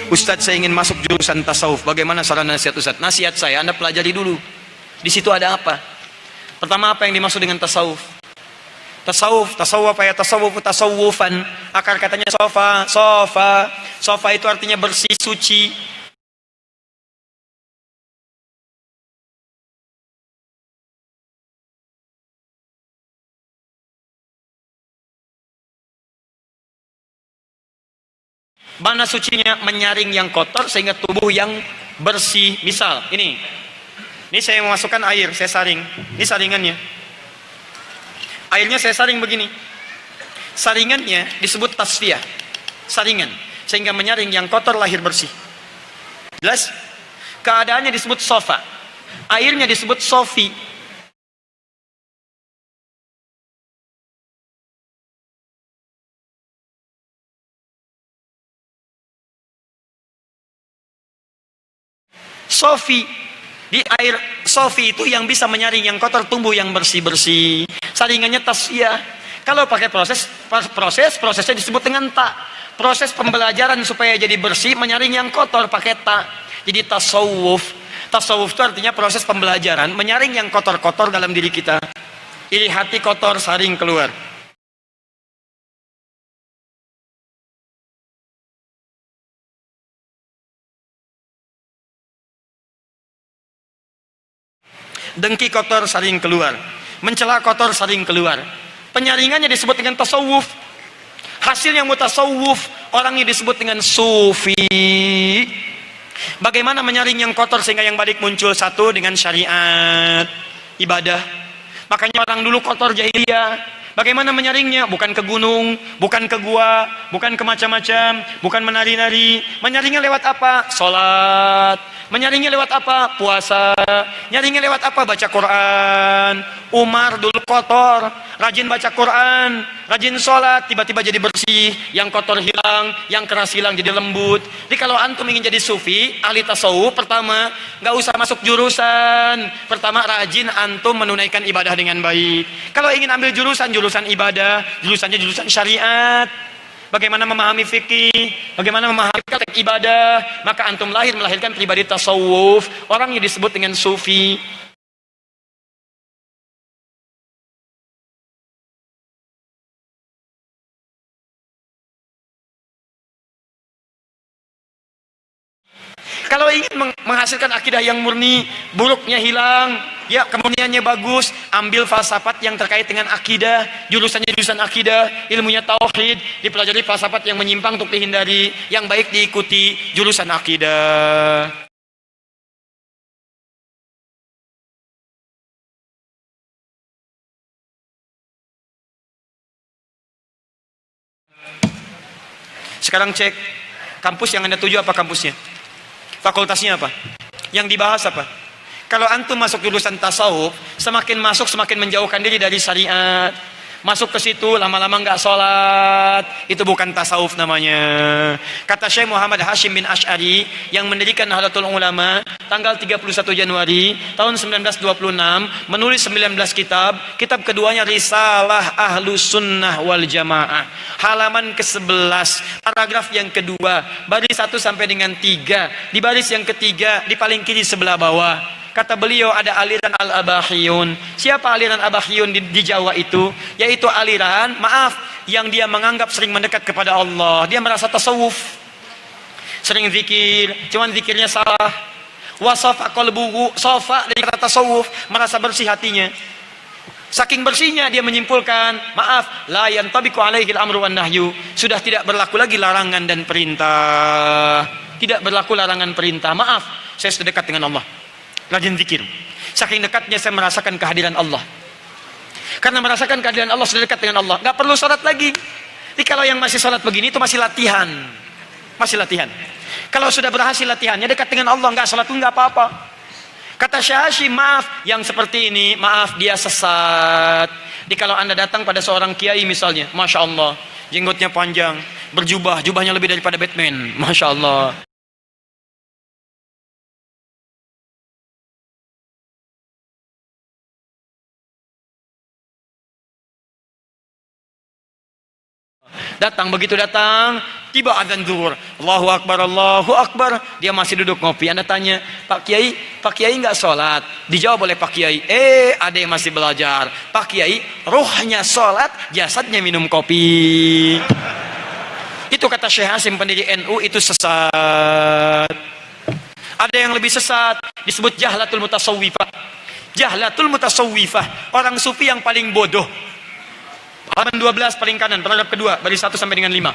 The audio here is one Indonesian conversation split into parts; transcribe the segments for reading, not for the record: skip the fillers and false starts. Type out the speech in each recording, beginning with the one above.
Ustadz, saya ingin masuk jurusan tasawuf. Bagaimana saran nasihat Ustadz? Nasihat saya, Anda pelajari dulu. Di situ ada apa? Pertama, apa yang dimaksud dengan tasawuf? Tasawuf apa ya? Tasawufan. Akar katanya sofa itu artinya bersih, suci. Mana sucinya? Menyaring yang kotor sehingga tubuh yang bersih. Misal, ini saya memasukkan air, saya saring. Ini saringannya. Airnya saya saring begini. Saringannya disebut tasfiyah. Saringan. Sehingga menyaring yang kotor lahir bersih. Jelas? Keadaannya disebut sofa. Airnya disebut sofi. Sofi, di air sofi itu yang bisa menyaring yang kotor, tumbuh yang bersih-bersih. Saringannya tasfiyah. Kalau pakai prosesnya disebut dengan ta. Proses pembelajaran supaya jadi bersih, menyaring yang kotor pakai ta. Jadi tasawuf itu artinya proses pembelajaran menyaring yang kotor-kotor dalam diri kita. Iri hati kotor, saring keluar. Dengki kotor, saring keluar. Mencela kotor, saring keluar. Penyaringannya disebut dengan tasawuf. Hasilnya mutasawuf, orangnya disebut dengan sufi. Bagaimana menyaring yang kotor sehingga yang baik muncul? Satu, dengan syariat, ibadah. Makanya orang dulu kotor jahiliyah. Bagaimana menyaringnya? Bukan ke gunung, bukan ke gua, bukan ke macam-macam, bukan menari-nari. Menyaringnya lewat apa? Salat. Menyaringnya lewat apa? Puasa. Nyaringnya lewat apa? Baca Quran. Umar dulu kotor, rajin baca Quran, rajin sholat, tiba-tiba jadi bersih. Yang kotor hilang, yang keras hilang, jadi lembut. Jadi kalau antum ingin jadi sufi, ahli tasawuf, pertama nggak usah masuk jurusan. Pertama, rajin antum menunaikan ibadah dengan baik. Kalau ingin ambil jurusan ibadah, jurusannya jurusan syariat. Bagaimana memahami fikih, bagaimana memahami praktek ibadah, maka antum melahirkan pribadi tasawuf, orang yang disebut dengan sufi. Kalau ingin menghasilkan akidah yang murni, buruknya hilang, ya kemurniannya bagus, ambil falsafat yang terkait dengan akidah, jurusannya jurusan akidah, ilmunya tauhid, dipelajari falsafat yang menyimpang untuk dihindari, yang baik diikuti, jurusan akidah. Sekarang cek kampus yang Anda tuju, apa kampusnya? Fakultasnya apa? Yang dibahas apa? Kalau antum masuk jurusan tasawuf, semakin masuk semakin menjauhkan diri dari syariat. Masuk ke situ lama-lama nggak sholat, itu bukan tasawuf namanya. Kata Syekh Muhammad Hashim bin Ash'ari yang mendirikan Nahdlatul Ulama tanggal 31 Januari tahun 1926, menulis 19 kitab. Kitab keduanya Risalah Ahlus Sunnah wal Jamaah, halaman ke-11, paragraf yang kedua, baris 1 sampai dengan 3. Di baris yang ketiga, di paling kiri sebelah bawah, kata beliau ada aliran Al-Abahiyun. Siapa aliran Abahiyun di Jawa itu? Yaitu aliran, yang dia menganggap sering mendekat kepada Allah. Dia merasa tasawuf, sering zikir, cuman zikirnya salah. Wasafa qalbuhu, safa dari kata tasawuf, merasa bersih hatinya. Saking bersihnya dia menyimpulkan, la yantabiqu alaihi al-amru wan nahyu, sudah tidak berlaku lagi larangan dan perintah. Tidak berlaku larangan perintah. Saya sudah dekat dengan Allah, rajin zikir. Saking dekatnya saya merasakan kehadiran Allah. Karena merasakan kehadiran Allah, sudah dekat dengan Allah, nggak perlu sholat lagi. Jadi kalau yang masih sholat begini itu masih latihan. Masih latihan. Kalau sudah berhasil latihannya dekat dengan Allah, nggak sholat pun nggak apa-apa. Kata Syekh, yang seperti ini, dia sesat. Jadi kalau anda datang pada seorang kiai misalnya, Masya Allah, jenggotnya panjang, berjubah, jubahnya lebih daripada Batman, Masya Allah. Datang, begitu datang, tiba adzan zuhur. Allahu Akbar, Allahu Akbar. Dia masih duduk ngopi. Anda tanya, Pak Kiai nggak sholat? Dijawab oleh Pak Kiai, ada yang masih belajar. Pak Kiai, rohnya sholat, jasadnya minum kopi. Itu kata Syekh Hasim, pendiri NU, itu sesat. Ada yang lebih sesat, disebut jahlatul mutasawwifah. Jahlatul mutasawwifah, orang sufi yang paling bodoh. Halaman 12 paling kanan, paragraf kedua, baris 1 sampai dengan 5.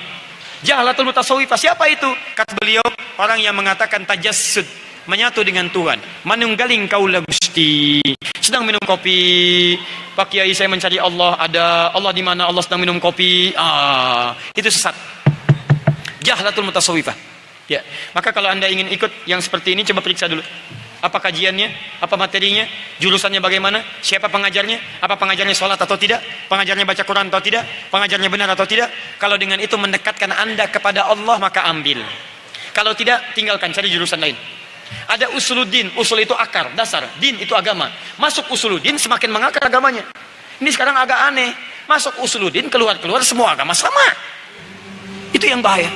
Jahlatul mutasawwifah, siapa itu? Kata beliau, orang yang mengatakan tajassud, menyatu dengan Tuhan, manunggaling kaula Gusti. Sedang minum kopi, Pak Kiai saya mencari Allah, ada Allah di mana? Allah sedang minum kopi. Itu sesat. Jahlatul mutasawwifah. Ya, maka kalau Anda ingin ikut yang seperti ini, coba periksa dulu. Apa kajiannya? Apa materinya? Jurusannya bagaimana? Siapa pengajarnya? Apa pengajarnya sholat atau tidak? Pengajarnya baca Quran atau tidak? Pengajarnya benar atau tidak? Kalau dengan itu mendekatkan Anda kepada Allah, maka ambil. Kalau tidak, tinggalkan, cari jurusan lain. Ada usuluddin, usul itu akar, dasar. Din itu agama. Masuk usuluddin, semakin mengakar agamanya. Ini sekarang agak aneh. Masuk usuluddin, keluar-keluar semua agama sama. Itu yang bahaya.